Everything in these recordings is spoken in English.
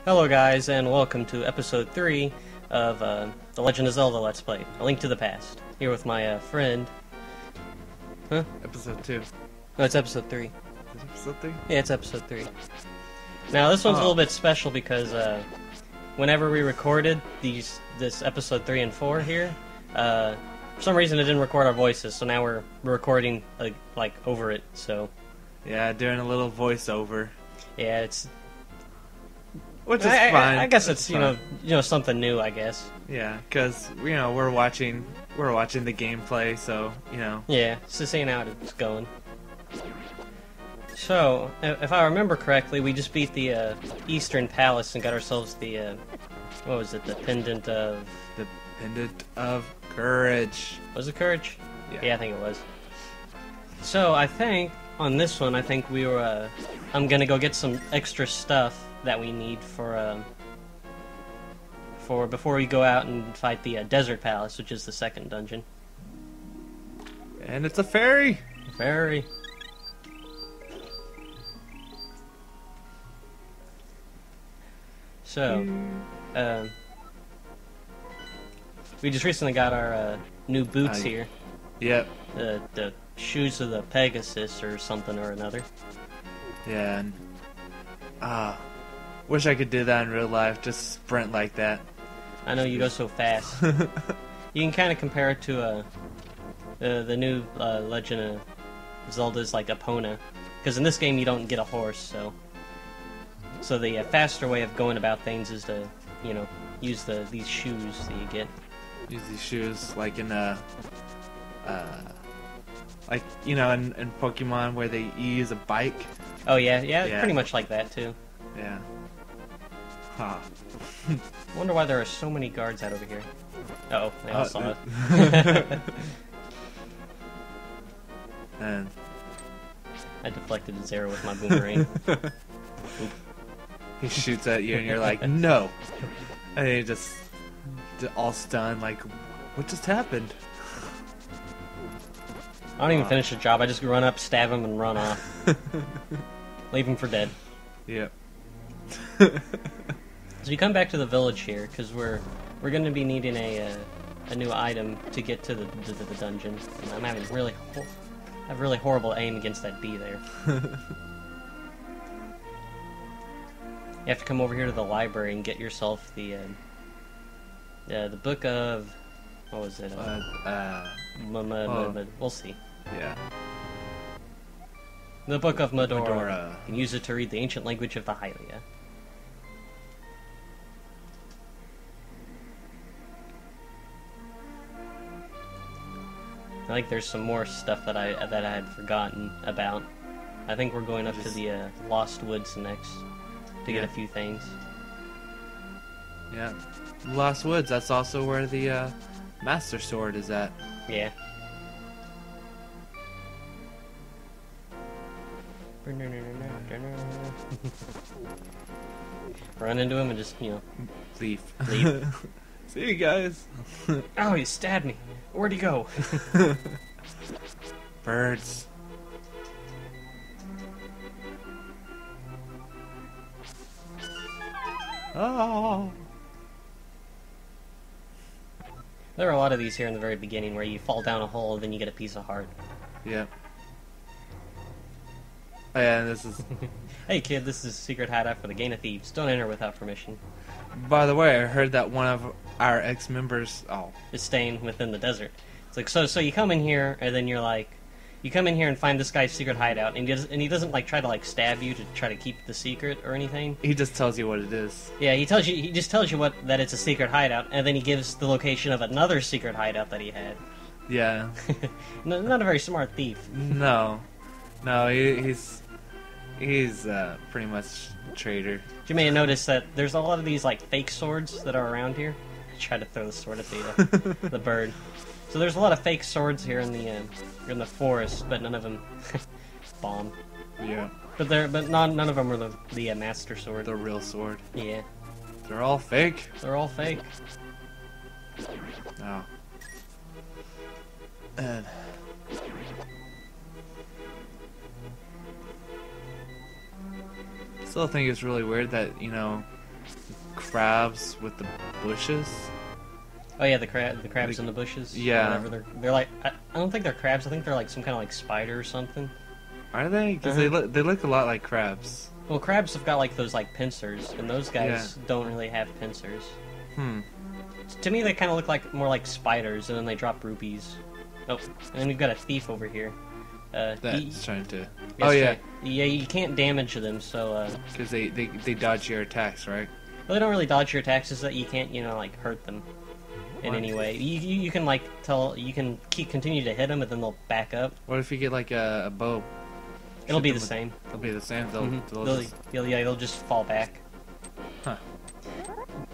Hello guys, and welcome to episode 3 of The Legend of Zelda Let's Play, A Link to the Past. Here with my friend... Huh? Episode 2. No, it's episode 3. Is it episode 3? Yeah, it's episode 3. Now, this one's a little bit special because whenever we recorded this episode 3 and 4 here, for some reason it didn't record our voices, so now we're recording like over it, so... Yeah, doing a little voiceover. Yeah, it's... Which is fine. I guess it's you know something new, I guess. Yeah, because we're watching the gameplay, so Yeah, just seeing how it's going. So, if I remember correctly, we just beat the Eastern Palace and got ourselves the what was it? The Pendant of Courage. Was it Courage? Yeah, I think it was. So I think on this one, we were. I'm gonna go get some extra stuff that we need for before we go out and fight the Desert Palace, which is the second dungeon. And it's a fairy. Fairy. So, we just recently got our new boots here. Yep. The shoes of the Pegasus or something or another. Yeah, and wish I could do that in real life, just sprint like that. I know you go so fast. You can kind of compare it to the new Legend of Zelda's like Epona, because in this game you don't get a horse, so the faster way of going about things is to use these shoes that you get. Use these shoes like in in Pokemon where they use a bike. Oh yeah, pretty much like that too. Yeah. Huh. I wonder why there are so many guards out over here. Uh-oh, I all saw it. And I deflected a zero with my boomerang. he shoots at you and you're like, no! And he just all stunned, like, what just happened? I don't even finish the job, I just run up, stab him, and run off. Leave him for dead. Yep. So we come back to the village here, because we're going to be needing a new item to get to the dungeon. And I'm having really horrible aim against that bee there. You have to come over here to the library and get yourself the book of... What was it? We'll see. Yeah. The Book of Medora. You can use it to read the ancient language of the Hylia. I think there's some more stuff that I had forgotten about. I think we're going up to the Lost Woods next to get a few things. Yeah. Lost Woods, that's also where the Master Sword is at. Yeah. Run into him and just, Leave. See you guys. Oh, he stabbed me. Where'd he go? Birds. Oh. There are a lot of these here in the very beginning where you fall down a hole and then you get a piece of heart. Yep. Oh, yeah, and this is... Hey kid, this is a secret hideout for the Gang of Thieves. Don't enter without permission. By the way, I heard that one of our ex-members... is staying within the desert. It's like, so you come in here, and then you're like... You come in here and find this guy's secret hideout, and he doesn't like try to like stab you to try to keep the secret or anything. He just tells you what it is. Yeah, he just tells you that it's a secret hideout, and then he gives the location of another secret hideout that he had. Yeah. Not a very smart thief. No, he's pretty much a traitor. You may have noticed that there's a lot of these like fake swords that are around here. I tried to throw the sword at the bird. So there's a lot of fake swords here in the forest, but none of them bomb. Yeah. But none of them are the Master Sword. The real sword. Yeah. They're all fake. They're all fake. Oh. And still think it's really weird that, crabs with the bushes. Oh yeah, the crabs in the bushes. Yeah. Whatever they're like. I don't think they're crabs. I think they're like some kind of like spider or something. Are they? Because they look a lot like crabs. Well, crabs have got like those like pincers, and those guys don't really have pincers. To me, they kind of look like more like spiders, and then they drop rupees. Oh, and then we've got a thief over here. That's trying to. Oh yeah. Yeah, you can't damage them, so. Because they dodge your attacks, right? Well, they don't really dodge your attacks. Is that you can't like hurt them in any way. You can like continue to hit them, and then they'll back up. What if you get like a bow? It'll be the same. It'll be the same. They'll just fall back. Huh.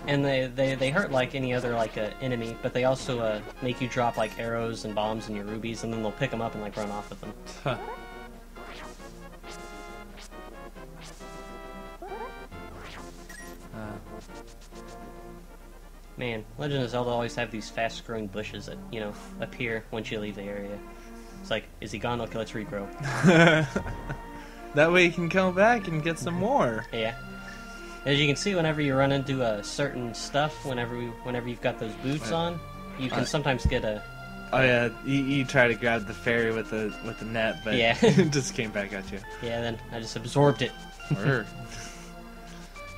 And they hurt like any other like enemy, but they also make you drop like arrows and bombs in your rubies, and then they'll pick them up and like run off with them. Huh. Man, Legend of Zelda always have these fast-growing bushes that appear once you leave the area. It's like, is he gone? Okay, let's regrow. That way you can come back and get some more. Yeah. As you can see, whenever you run into certain stuff, whenever you've got those boots on, you can sometimes get a. Oh yeah, you try to grab the fairy with the net, but yeah. It just came back at you. Yeah, then I just absorbed it.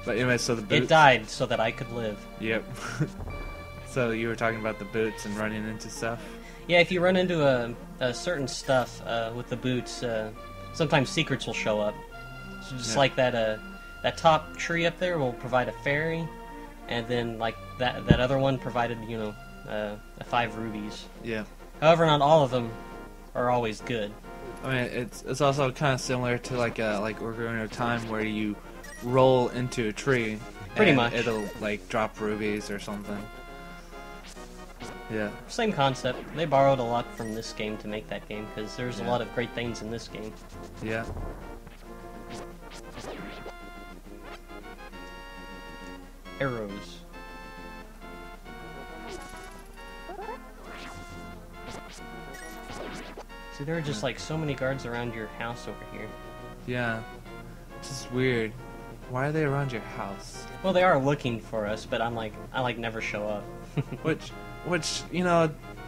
But anyway, so the boots. It died so that I could live. Yep. So you were talking about the boots and running into stuff. Yeah, if you run into a certain stuff with the boots, sometimes secrets will show up. So just like that top tree up there will provide a fairy, and then like that other one provided 5 rubies. Yeah. However, not all of them are always good. I mean, it's also kind of similar to like Ocarina of Time, where you roll into a tree. Pretty and much. It'll like drop rubies or something. Yeah. Same concept. They borrowed a lot from this game to make that game, because there's a lot of great things in this game. Yeah. Arrows. See, there are just like so many guards around your house over here. Yeah. It's just weird. Why are they around your house? Well, they are looking for us, but I never show up. Which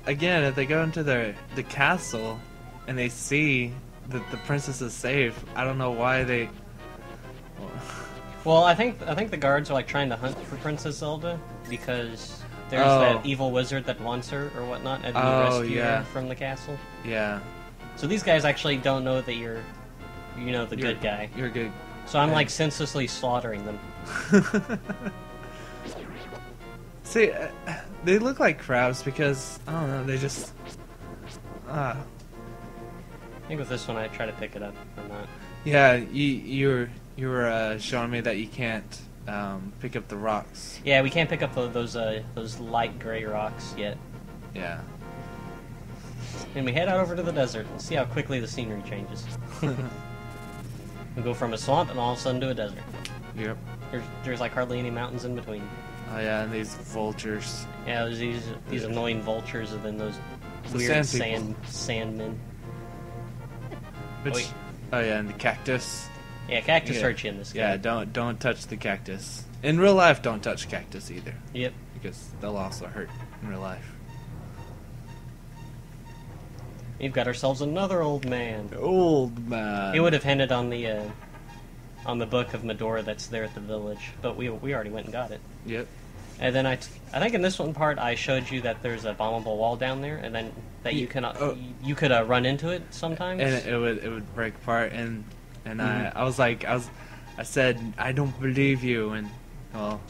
again, if they go into the castle and they see that the princess is safe, I don't know why they. Well, I think the guards are like trying to hunt for Princess Zelda because there's that evil wizard that wants her or whatnot, and you rescue her from the castle. Yeah. So these guys actually don't know that you're good guy. You're good. So I'm like senselessly slaughtering them. See, they look like crabs because I don't know. They just. I think with this one I try to pick it up or not. Yeah, you were showing me that you can't pick up the rocks. Yeah, we can't pick up those light gray rocks yet. Yeah. And we head out over to the desert and see how quickly the scenery changes. We go from a swamp and all of a sudden to a desert. Yep. There's like hardly any mountains in between. Oh yeah, and these vultures. Yeah, there's these annoying vultures, and then those weird sandmen. Oh yeah, and the cactus. Yeah, cactus hurt you in this game. Yeah, don't touch the cactus. In real life, don't touch cactus either. Yep. Because they'll also hurt in real life. We've got ourselves another old man. Old man. He would have handed on the book of Medora that's there at the village, but we already went and got it. Yep. And then I think in this one part I showed you that there's a bombable wall down there, and then that you could run into it sometimes. And it would break apart, and I said I don't believe you, and well,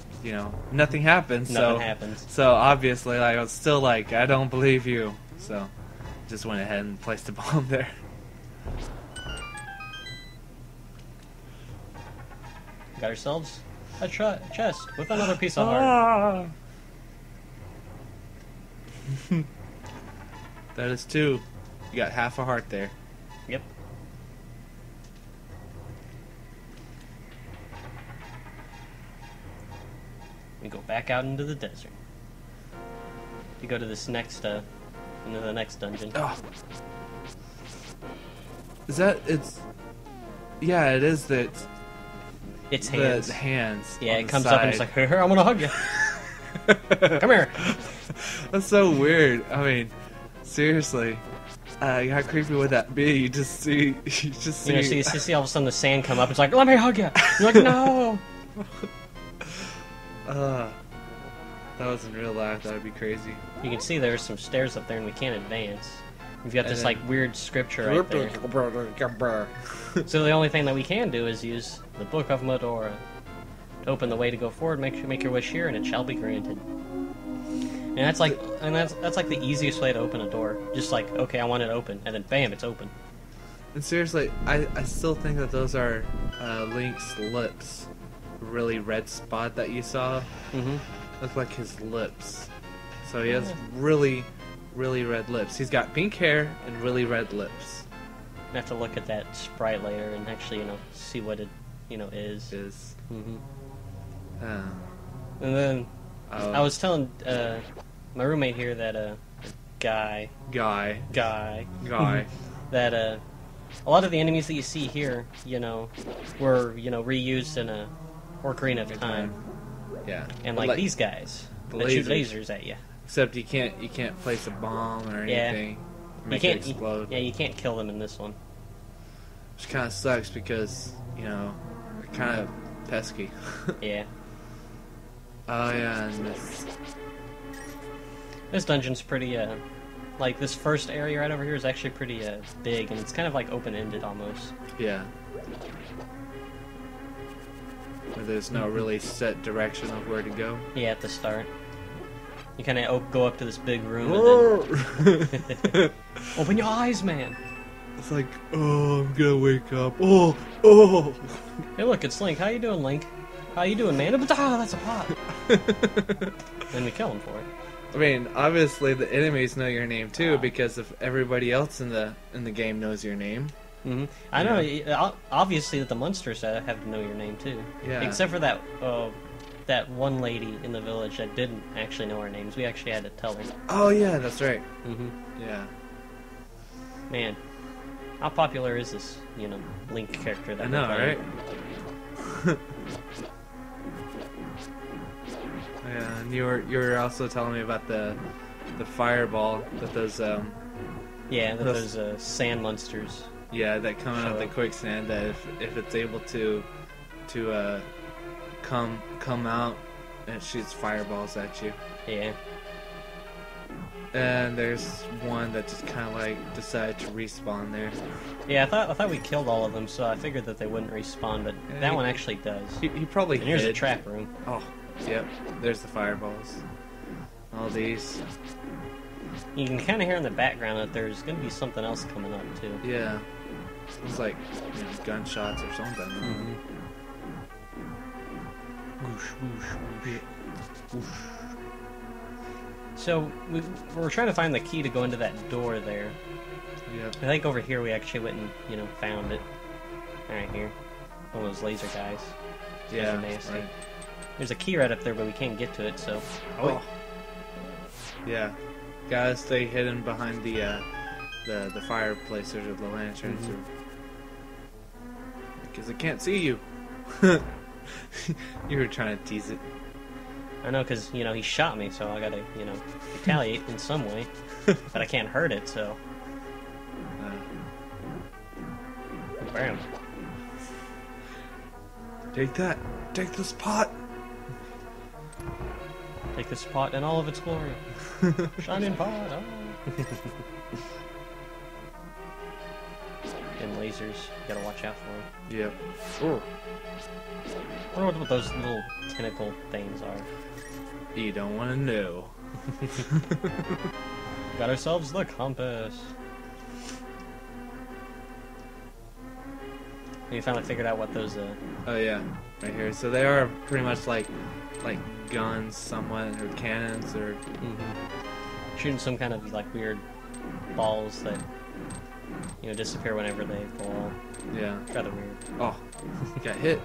nothing happens. Nothing happens. So obviously, I was still like, I don't believe you. So just went ahead and placed a bomb there. Got ourselves a chest with another piece of heart. That is 2. You got half a heart there. Yep. We go back out into the desert. We go to this next into the next dungeon. Oh. Is that it's? Yeah, it is that. Its hands. The hands. Yeah, on it the comes up and it's side. like, here, I'm gonna hug you. Come here. That's so weird. I mean, seriously. How creepy would that be? You just see. So you see all of a sudden the sand come up. It's like, let me hug you. You're like, no. That was in real life. That would be crazy. You can see there's some stairs up there and we can't advance. We've got this like weird scripture right there. So the only thing that we can do is use the Book of Medora to open the way to go forward. Make your wish here, and it shall be granted. And that's like the easiest way to open a door. Just like, okay, I want it open, and then bam, it's open. And seriously, I still think that those are Link's lips. Really red spot that you saw. Mm-hmm. Look like his lips. So he has really red lips. He's got pink hair and really red lips. I have to look at that sprite later and actually, see what it, is. Mm-hmm. And then I was telling my roommate here that guy that a lot of the enemies that you see here, were reused in a Ocarina of Time. Yeah. And like these guys that shoot lasers at you. Except you can't place a bomb or anything. Make it explode. You can't kill them in this one. Which kind of sucks because, they're kind of pesky. Yeah. Oh yeah, and this dungeon's pretty, like this first area right over here is actually pretty big, and it's kind of like open-ended almost. Yeah. Where there's no really set direction of where to go. Yeah, at the start. You kind of go up to this big room and then... Open your eyes, man! It's like, oh, I'm gonna wake up. Oh! Hey look, it's Link. How you doing, Link? How you doing, man? That's a pot! Then we kill him for it. I mean, obviously the enemies know your name too, because if everybody else in the game knows your name. Mm-hmm. I know. Obviously, that the monsters have to know your name too. Yeah. Except for that one lady in the village that didn't actually know our names. We actually had to tell her. Oh yeah, that's right. Mm-hmm. Yeah. Man, how popular is this? Link character that I know, right? Yeah, and you were also telling me about the fireball that those those sand monsters. Yeah, that come out of the quicksand. That if it's able to come out, and it shoots fireballs at you. Yeah. And there's one that just kind of like decided to respawn there. Yeah, I thought we killed all of them, so I figured that they wouldn't respawn, but that one actually does. He probably and here's a trap room. Oh, yep. There's the fireballs. All these. You can kind of hear in the background that there's going to be something else coming up too. Yeah. It's like gunshots or something. Mm-hmm. Whoosh, whoosh, whoosh. Whoosh. So we're trying to find the key to go into that door there. Yep. I think over here we actually went and found it. Right here, one of those laser guys. Yeah. Nasty. Right. There's a key right up there, but we can't get to it. So. Oh. Yeah. Gotta stay hidden behind the fireplace or the lanterns, because I can't see you. You were trying to tease it. I know, because, he shot me, so I gotta, retaliate in some way. But I can't hurt it, so... Bam. Take that! Take this pot! Take this pot in all of its glory. Shining pot! Oh. And lasers, you gotta watch out for them. Yep. Oh. I wonder what those little tentacle things are. You don't want to know. Got ourselves the compass. You finally figured out what those Oh yeah, right here. So they are pretty much like guns, somewhat, or cannons, or shooting some kind of like weird balls that disappear whenever they fall. Yeah. It's rather weird. Oh, got hit.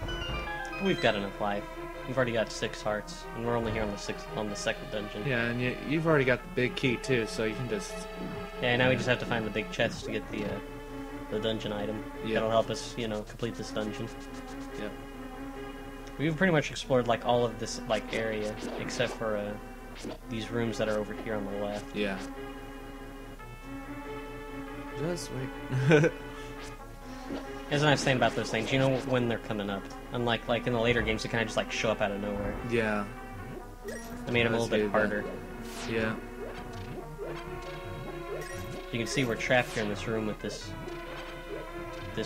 But we've got enough life. We've already got 6 hearts, and we're only here on the second dungeon. Yeah, and you've already got the big key too, so you can just. Yeah, now we just have to find the big chest to get the dungeon item. Yeah. That'll help us, you know, complete this dungeon. Yep. We've pretty much explored like all of this like area except for these rooms that are over here on the left. Yeah. Just wait. Here's a nice thing about those things. You know when they're coming up. Unlike like in the later games, they kind of just like show up out of nowhere. Yeah. They made them a little bit harder. Yeah. You can see we're trapped here in this room with this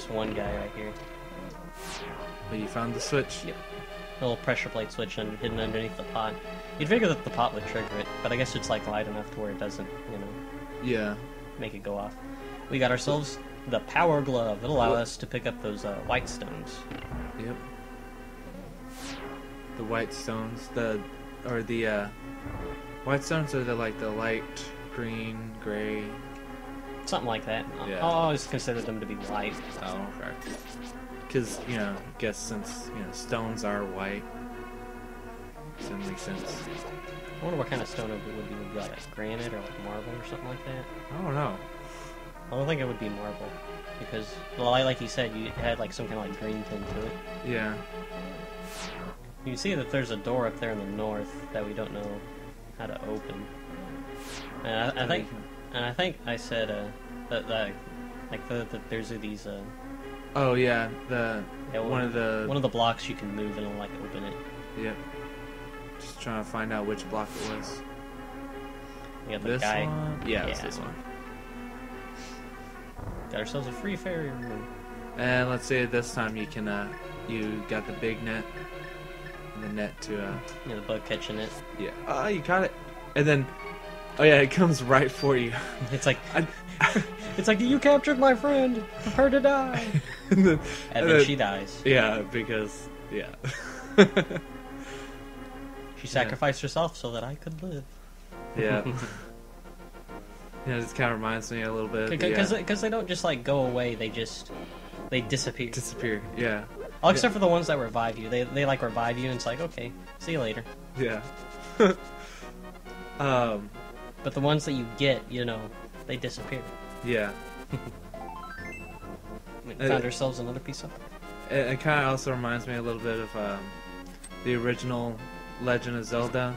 one guy right here. But you found the switch. Yep. A little pressure plate switch hidden underneath the pot. You'd figure that the pot would trigger it, but I guess it's like light enough to where it doesn't, you know, Yeah. make it go off. We got ourselves the power glove. It'll allow us to pick up those white stones. Yep. The white stones, white stones are like the light green, gray. Something like that. Yeah. I'll always consider them to be white. Oh, okay. Because, you know, I guess since, you know, stones are white, so it makes sense. I wonder what kind of stone it would be. Would it be like granite or like marble or something like that? I don't know. I don't think it would be marble. Because, well, like you said, you had like some kind of like green tint to it. Yeah. You can see that there's a door up there in the north that we don't know how to open. And I think I said that there's these Oh yeah, one of the blocks you can move and it'll like open it. Yep. Just trying to find out which block it was. You got the This guy. one? Yeah, it's this one. Got ourselves a free fairy room. And let's say this time you can you got the big net. The net to Yeah, the bug catching it. Yeah. Oh, you got it. And then oh yeah, it comes right for you. It's like it's like you captured my friend. Prepare to die. and then she dies. Yeah, because yeah. She sacrificed herself so that I could live. Yeah. Yeah, this kind of reminds me a little bit. Because they don't just like go away. They disappear. Disappear. Yeah. All except for the ones that revive you. They like revive you and it's like, okay, see you later. Yeah. But the ones that you get, you know, they disappear. Yeah. We found ourselves another piece of it. It kind of also reminds me a little bit of the original Legend of Zelda.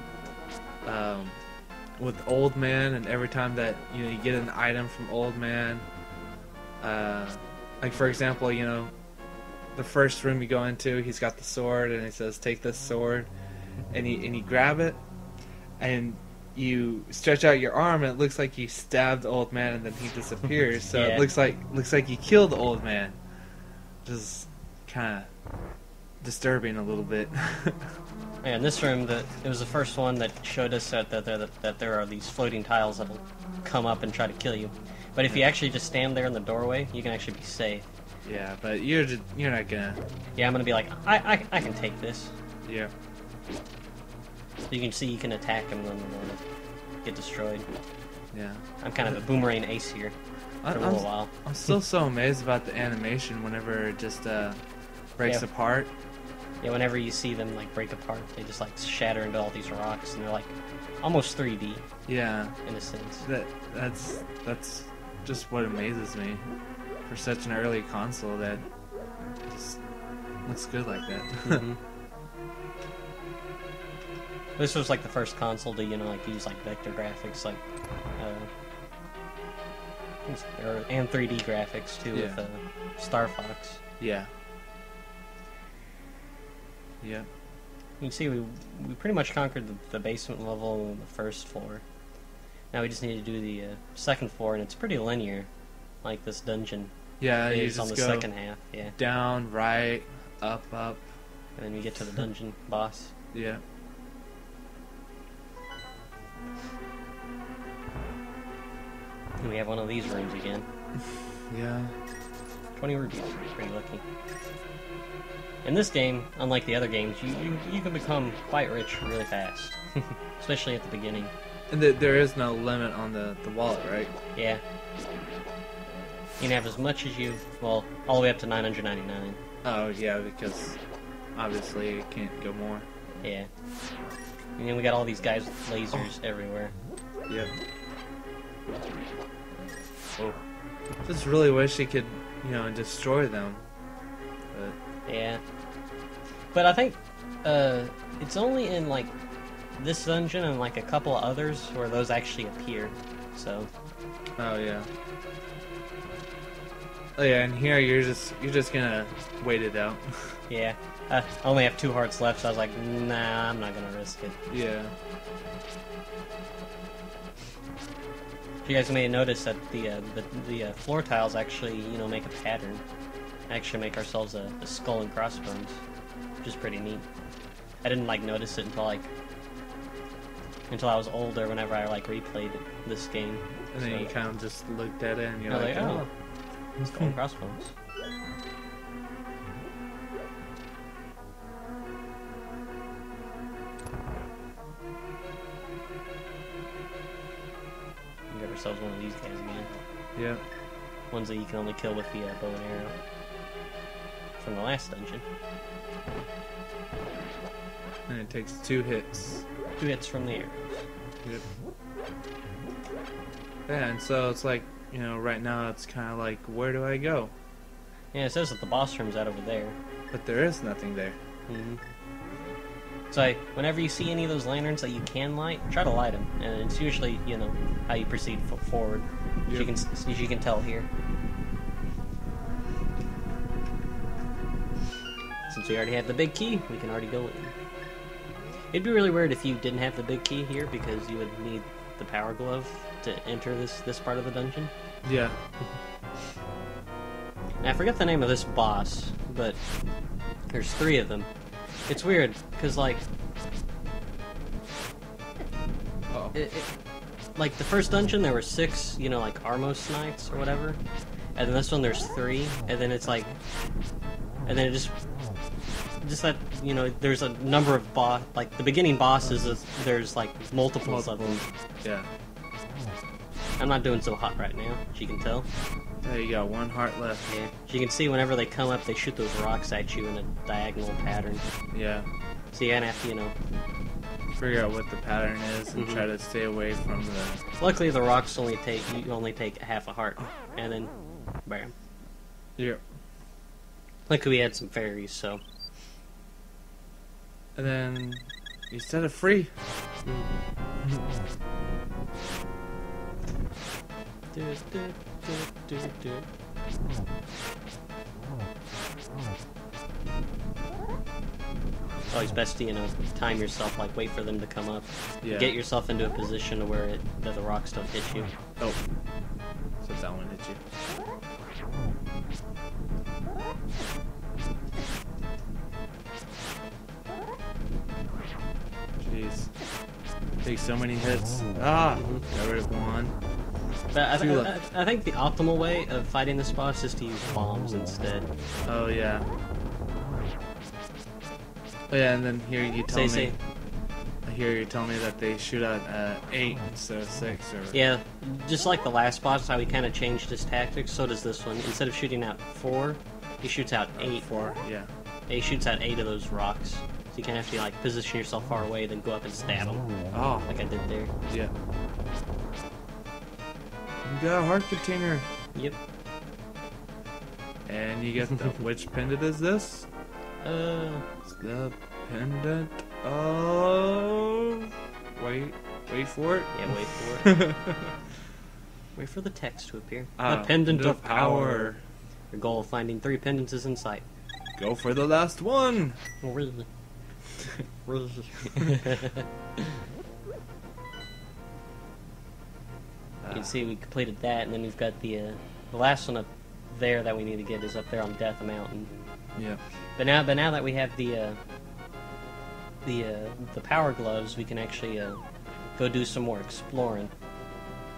With Old Man, and every time that you get an item from Old Man, like for example, the first room you go into, he's got the sword, and he says, "Take this sword," and you grab it, and you stretch out your arm, and it looks like you stabbed Old Man, and then he disappears. So Yeah. it looks like you killed Old Man. Just kind of disturbing a little bit. Yeah, in this room, it was the first one that showed us that there are these floating tiles that'll come up and try to kill you. But if you actually just stand there in the doorway, you can actually be safe. Yeah, but you're not gonna. Yeah, I'm gonna be like, I can take this. Yeah. You can see you can attack them and then get destroyed. Yeah. I'm kind of a boomerang ace here for a little while. I'm still so amazed about the animation whenever it just breaks apart. Yeah, whenever you see them like break apart, they just like shatter into all these rocks, and they're like almost 3D. Yeah. In a sense. That's just what amazes me for such an early console that just looks good like that. Mm-hmm. This was like the first console to use like vector graphics, like and 3D graphics too with Star Fox. Yeah. Yeah. You can see we pretty much conquered the basement level and the first floor. Now we just need to do the second floor, and it's pretty linear, like this dungeon. Yeah, you just on the go second half. Yeah. Down, right, up, and then we get to the dungeon boss. Yeah. And we have one of these rooms again. Yeah. 20 rupees. Pretty lucky. In this game, unlike the other games, you can become quite rich really fast. Especially at the beginning. And there is no limit on the wallet, right? Yeah. You can have as much as all the way up to 999. Oh, yeah, because obviously it can't go more. Yeah. And then we got all these guys with lasers everywhere. Yep. Oh. Just really wish you could and destroy them. But Yeah. But I think it's only in like this dungeon and like a couple of others where those actually appear. So. oh yeah. Oh yeah, and here you're just gonna wait it out. Yeah. I only have 2 hearts left, so I was like, nah, I'm not gonna risk it. Yeah. You guys may notice that the floor tiles actually, make a pattern. Actually make ourselves a skull and crossbones, which is pretty neat. I didn't notice it until I was older. Whenever I replayed this game, And then you kind of just looked at it and you're I was like, oh, oh. skull and crossbones. Get ourselves one of these guys again. Yeah. Ones that you can only kill with the bow and arrow from the last dungeon. And it takes 2 hits. 2 hits from the arrows. Yep. Yeah, and so it's like, right now it's kind of like, where do I go? Yeah, it says that the boss room's out over there. But there is nothing there. Mm-hmm. So whenever you see any of those lanterns that you can light, try to light them, and it's usually how you proceed forward. Yep. As you can tell here. Since we already have the big key, we can already go in. It'd be really weird if you didn't have the big key here, because you would need the power glove to enter this part of the dungeon. Yeah. Now, I forget the name of this boss, but there's 3 of them. It's weird, because like the first dungeon there were 6, Armos Knights or whatever, and then this one there's 3, and then it's and then it just that there's a number of the beginning bosses. There's multiples of them. Yeah. I'm not doing so hot right now, as you can tell. Yeah, you got 1 heart left. Yeah. As you can see, whenever they come up, they shoot those rocks at you in a diagonal pattern. Yeah. So you're gonna have to, figure out what the pattern is and try to stay away from the... Luckily, the rocks only take half a heart, and then, bam. Yeah. Luckily, we had some fairies, so. And then you set it free. Always best to time yourself, wait for them to come up. Yeah. Get yourself into a position where that the rocks don't hit you. Oh, so that one hit you. Jeez, take so many hits. Got rid of 1. But I think the optimal way of fighting this boss is to use bombs instead. Oh yeah. Oh yeah, and then here you tell me. Here you tell me that they shoot out 8 instead of 6, or yeah, just like the last boss, how he kind of changed his tactics. So does this one. Instead of shooting out 4, he shoots out 8. 4. Yeah. He shoots out 8 of those rocks. So you kind of have to position yourself far away, then go up and stab him. Oh, Like I did there. Yeah. You got a heart container. Yep. And you get the which pendant is this? It's the pendant of... Wait for it? Yeah, wait for it. Wait for the text to appear. The Pendant of Power. Your goal of finding 3 pendants is in sight. Go for the last one! Really? You can see we completed that, and then we've got the last one up there that we need to get is up there on Death Mountain. Yeah. But now that we have the power gloves, we can actually go do some more exploring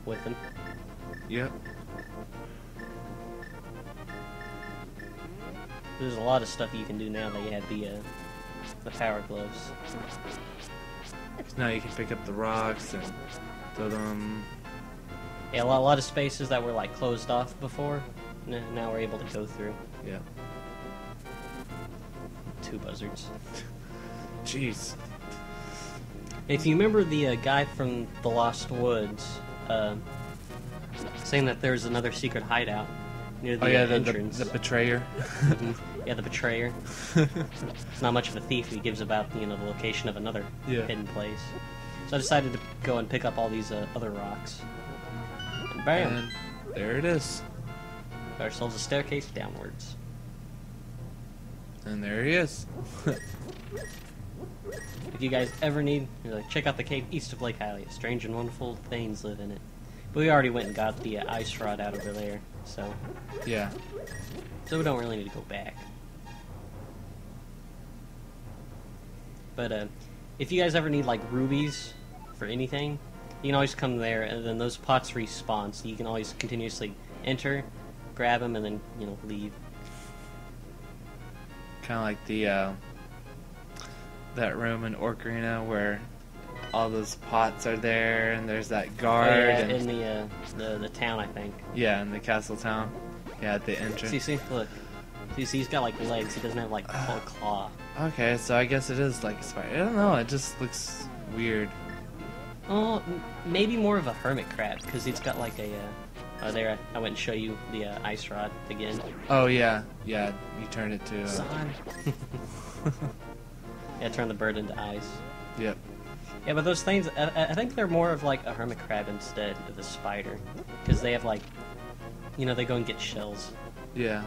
with them. Yep. There's a lot of stuff you can do now that you have the power gloves. Now you can pick up the rocks and throw them. Yeah, a lot of spaces that were closed off before, now we're able to go through. Yeah. 2 buzzards. Jeez. If you remember the guy from the Lost Woods saying that there's another secret hideout, near the Oh yeah, entrance. the betrayer. Yeah, the betrayer. It's not much of a thief. He gives about the location of another hidden place. So I decided to go and pick up all these other rocks. And bam! And there it is. Got ourselves a staircase downwards. And there he is. If you guys ever need, check out the cave east of Lake Hylia. Strange and wonderful things live in it. But we already went and got the ice rod out over there, so Yeah. we don't really need to go back. But if you guys ever need like rubies for anything, you can always come there, and then those pots respawn, so you can always continuously enter, grab them, and then leave. Kind of like the that room in Ocarina where all those pots are there, and there's that guard. Oh, yeah, and, in the town, I think. yeah, in the castle town. Yeah, at the entrance. See, look. See, he's got like legs. He doesn't have like a full claw. Okay, so I guess it is like a spider. I don't know. It just looks weird. Oh, maybe more of a hermit crab, because he's got like a. There, I went and show you the ice rod again. Oh yeah, yeah. You turned it to. Son. Yeah, turn the bird into ice. Yep. Yeah, but those things, I think they're more of like a hermit crab instead of a spider, because they have like, they go and get shells. Yeah.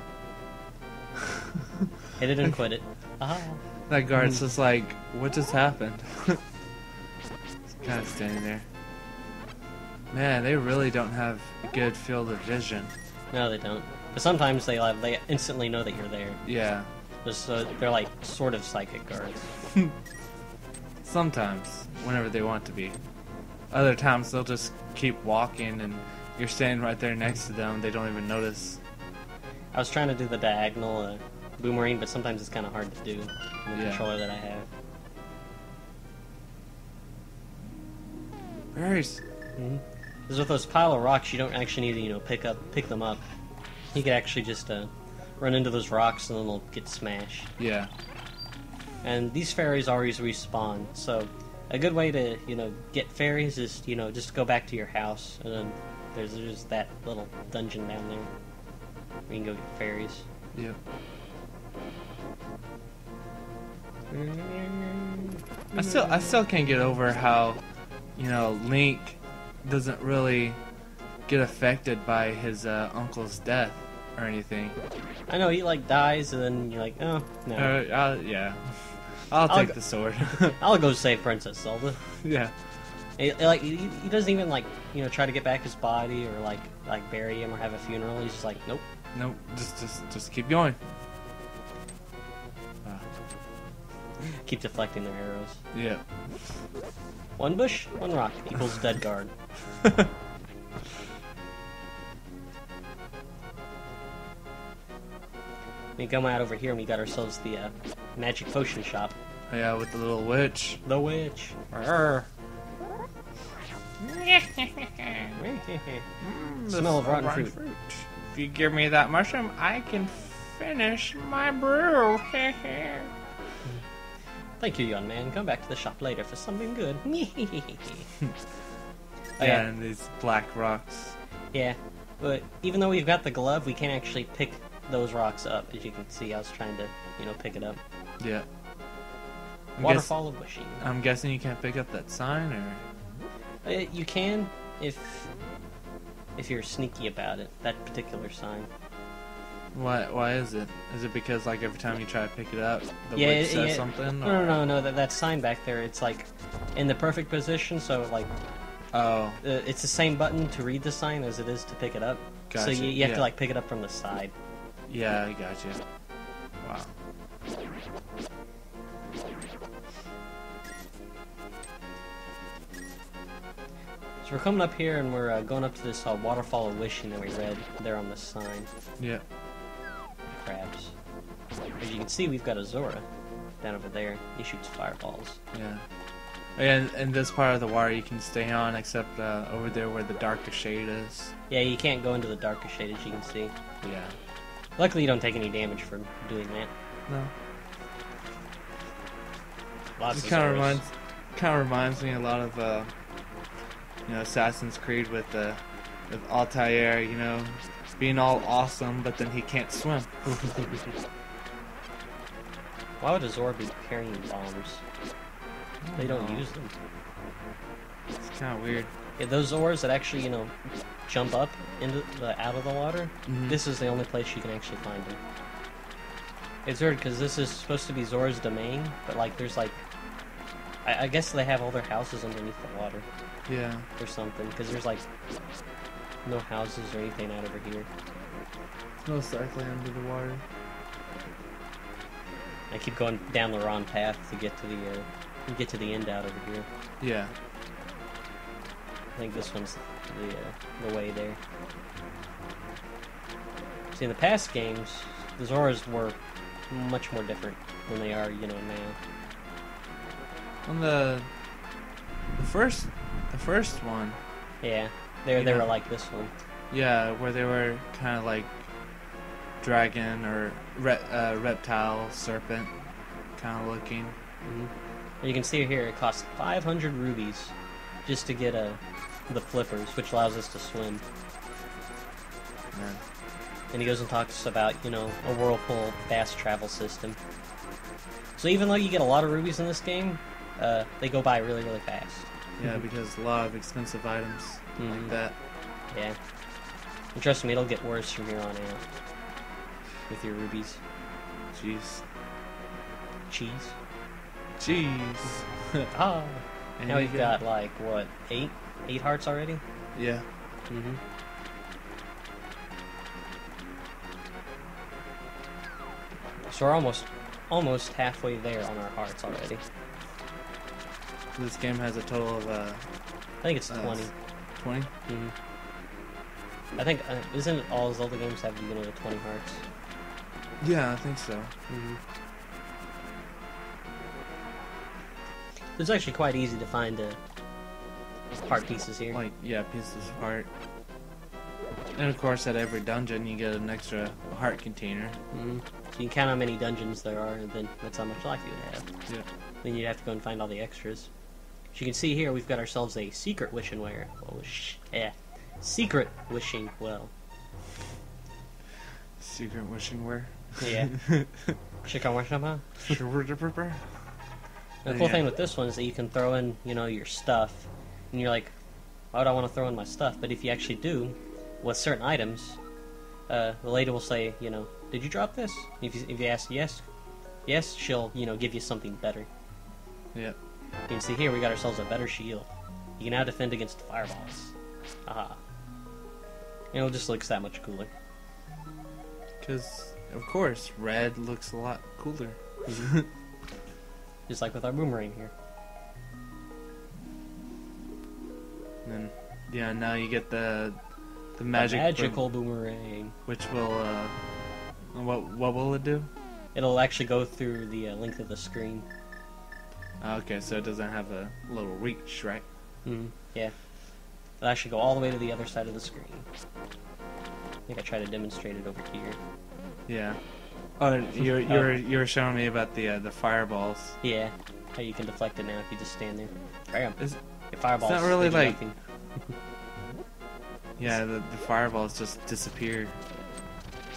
Hit it and quit it. Aha. That guard's just like, what just happened? He's kind of standing there. Man, they really don't have a good field of vision. No, they don't. But sometimes they instantly know that you're there. Yeah. So they're like sort of psychic guards. Sometimes, whenever they want to be. Other times they'll just keep walking and you're standing right there next to them. They don't even notice. I was trying to do the diagonal boomerang, but sometimes it's kind of hard to do with the controller that I have. Berries. Because with those pile of rocks, you don't actually need to pick them up. You can actually just run into those rocks and then they'll get smashed. Yeah. And these fairies always respawn, so a good way to get fairies is just go back to your house, and then there's that little dungeon down there where you can go get fairies. Yep. I still can't get over how Link doesn't really get affected by his uncle's death or anything. I know, he dies and then you're like, oh no. Yeah. I'll take the sword. I'll go save Princess Zelda. Yeah. He doesn't even try to get back his body or like bury him or have a funeral. He's just like, nope. Nope. Just keep going. Keep deflecting their arrows. Yeah. One bush, one rock equals dead guard. We come out over here and we got ourselves the magic potion shop. Yeah, with the little witch. The witch. Smell of rotten fruit. If you give me that mushroom, I can finish my brew. Thank you, young man. Come back to the shop later for something good. Yeah, and these black rocks. Yeah, but even though we've got the glove, we can't actually pick those rocks up. As you can see, I was trying to, pick it up. Yeah. Waterfall of Wishing. I'm guessing you can't pick up that sign, or? You can if you're sneaky about it. That particular sign. Why is it? Is it because every time you try to pick it up, the witch says something? No. That sign back there, it's in the perfect position, so oh, it's the same button to read the sign as it is to pick it up. Gotcha. So you have to pick it up from the side. Yeah, I got you. Wow. So we're coming up here and we're going up to this Waterfall of Wishing that we read there on the sign. Yeah. Crabs. As you can see, we've got a Zora down over there. He shoots fireballs. Yeah. And in this part of the water you can stay on, except over there where the darkest shade is. Yeah, you can't go into the darkest shade, as you can see. Yeah. Luckily, you don't take any damage from doing that. No. Lots it of kind of reminds me a lot of Assassin's Creed with Altair. being all awesome, but then he can't swim. Why would a Zora be carrying bombs? They don't use them. It's kind of weird. Yeah, those Zoras that actually, jump up into out of the water, Mhm. this is the only place you can actually find them. It's weird because this is supposed to be Zora's domain, but like there's like, I guess they have all their houses underneath the water Yeah. or something, because there's like no houses or anything out over here. It's most likely under the water. I keep going down the wrong path to get to the end out over here. Yeah. I think this one's the way there. See, in the past games, the Zoras were much more different than they are, now. On the first one, Yeah, they Yeah. were like this one. yeah, where they were kind of like dragon or reptile, serpent kind of looking. And you can see here, it costs 500 rubies just to get the flippers, which allows us to swim. Yeah. And he goes and talks about, a whirlpool fast travel system. So even though you get a lot of rubies in this game, they go by really, really fast. Yeah, because a lot of expensive items like that. Yeah. And trust me, it'll get worse from here on out. With your rubies. Jeez. Cheese. Jeez. Ah! And Now you we've got, like, what, 8? 8 hearts already? Yeah. Mm-hmm. So we're almost halfway there on our hearts already. This game has a total of I think it's 20. 20. Mm-hmm. I think, isn't it all Zelda games have, 20 hearts? Yeah, I think so. Mm-hmm. It's actually quite easy to find heart pieces here. Like, yeah, pieces of heart. And of course, at every dungeon, you get an extra heart container. Mm-hmm. So you can count how many dungeons there are, and then that's how much life you would have. Yeah. Then you'd have to go and find all the extras. As you can see here, we've got ourselves a secret wishing well. Secret wishing well. Secret wishing where? Yeah. Check out The cool thing with this one is that you can throw in, your stuff, and you're like, why would I want to throw in my stuff? But if you actually do, with certain items, the lady will say, did you drop this? If you ask yes, she'll, give you something better. Yep. You can see here we got ourselves a better shield. You can now defend against fireballs. Aha. And it just looks that much cooler. Because, of course, red looks a lot cooler. Just like with our boomerang here. And then, yeah, now you get the magical boomerang. which will, what will it do? It'll actually go through the length of the screen. Okay, so it doesn't have a little reach, right? Yeah. It'll actually go all the way to the other side of the screen. I think I tried to demonstrate it over here. Yeah. Oh, you were showing me about the fireballs. Yeah. How you can deflect it now if you just stand there. Bam. Is- Your fireballs. it's not really they do like- nothing. Yeah, the fireballs just disappear.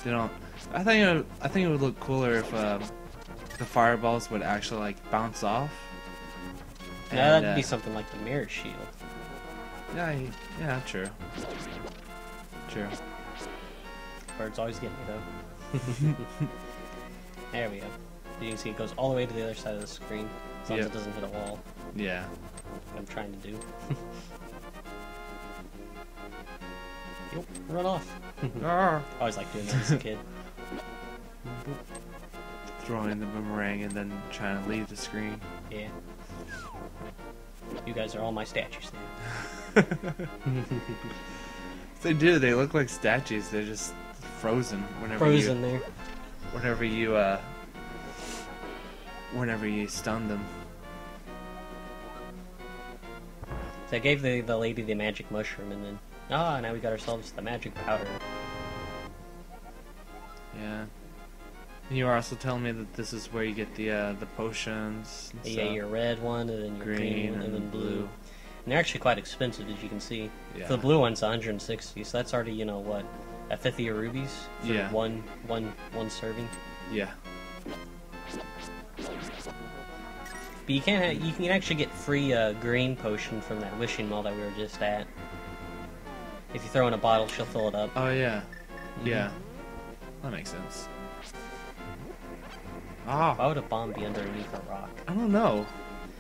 They don't. I think it would look cooler if the fireballs would actually like bounce off. Yeah, And, that'd be something like the mirror shield. Yeah, true. True. Birds always get me though. There we go. You can see it goes all the way to the other side of the screen, as long as Yep. it doesn't hit a wall. Yeah. What I'm trying to do. Yep, run off. I always liked doing that as a kid. Throwing the boomerang and then trying to leave the screen. Yeah. You guys are all my statues now. They do. They look like statues. They're just frozen whenever Frozen there. whenever you stun them. So I gave the lady the magic mushroom, and then now we got ourselves the magic powder. Yeah. And you were also telling me that this is where you get the potions. And Yeah, your red one, and then your green one, and then blue. And they're actually quite expensive, as you can see. Yeah. The blue one's 160, so that's already, what, a fifth of your rubies for Yeah. one serving. Yeah. But you can actually get free green potion from that wishing well that we were just at. If you throw in a bottle, she'll fill it up. Oh yeah. Mhm. Yeah. That makes sense. Why Oh, would a bomb be underneath a rock? I don't know.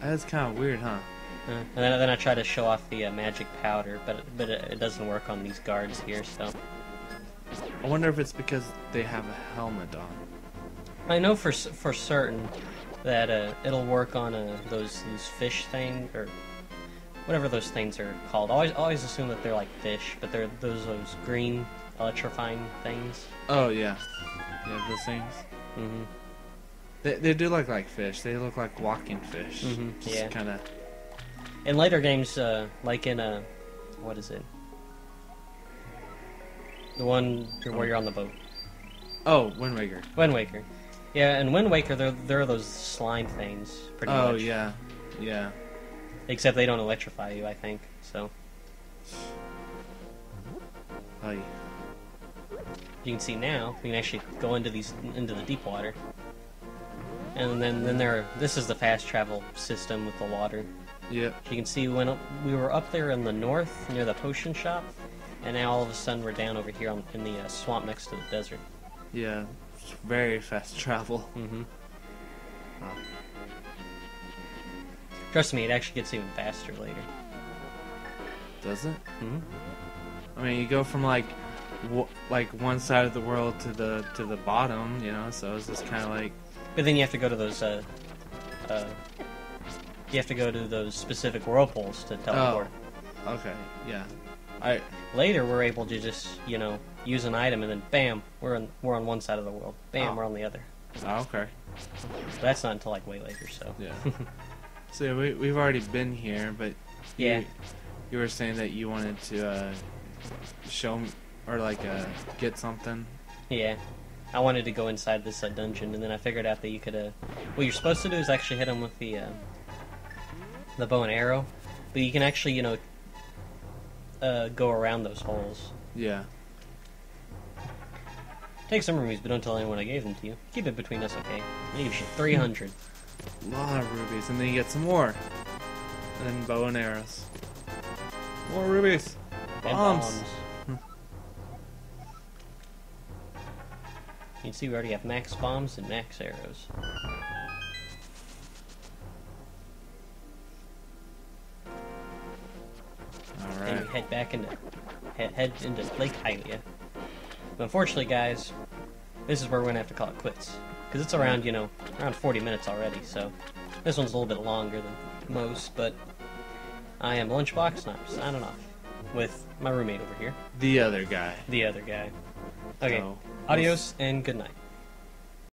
That's kind of weird, huh? And then I try to show off the magic powder, but it doesn't work on these guards here. So I wonder if it's because they have a helmet on. I know for certain that it'll work on those fish thing or whatever those things are called. I always assume that they're like fish, but they're those green electrifying things. Oh yeah. Yeah, those things. Mm-hmm. They do look like fish. They look like walking fish. Mhm, Just yeah. kind of. In later games, like in what is it? The one where you're on the boat. Oh, Wind Waker. Wind Waker. Yeah, in Wind Waker, there are those slime things, pretty much. Oh yeah, yeah. Except they don't electrify you, I think. So Oh, yeah. you can see now, we can actually go into the deep water. And then this is the fast travel system with the water. Yep. You can see we were up there in the north near the potion shop, and now all of a sudden we're down over here in the swamp next to the desert. Yeah. It's very fast travel. Mm-hmm. Wow. Trust me, it actually gets even faster later. Does it? Mm-hmm. I mean, you go from like one side of the world to the bottom, you know. So it's just kind of like. But then you have to go to those specific whirlpools to teleport. Oh. Okay. Yeah. Later, we're able to just use an item, and then bam, we're on one side of the world. Bam, Oh. we're on the other. Oh, okay. But that's not until like way later. So Yeah. So yeah, we've already been here, but yeah. you were saying that you wanted to show me or like get something. Yeah, I wanted to go inside this dungeon, and then I figured out that you could. What you're supposed to do is actually hit him with the bow and arrow, but you can actually go around those holes. Yeah. Take some rubies, but don't tell anyone I gave them to you. Keep it between us, okay? I gave you 300. A lot of rubies, and then you get some more. And then bow and arrows. More rubies. And Bombs. You can see we already have max bombs and max arrows. And we Alright. head back into Lake Hylia. But unfortunately, guys, this is where we're gonna have to call it quits because it's around around 40 minutes already. So this one's a little bit longer than most. But I am Lunchbox, and I'm signing off with my roommate over here, The other guy. the other guy. Okay, So, adios and good night.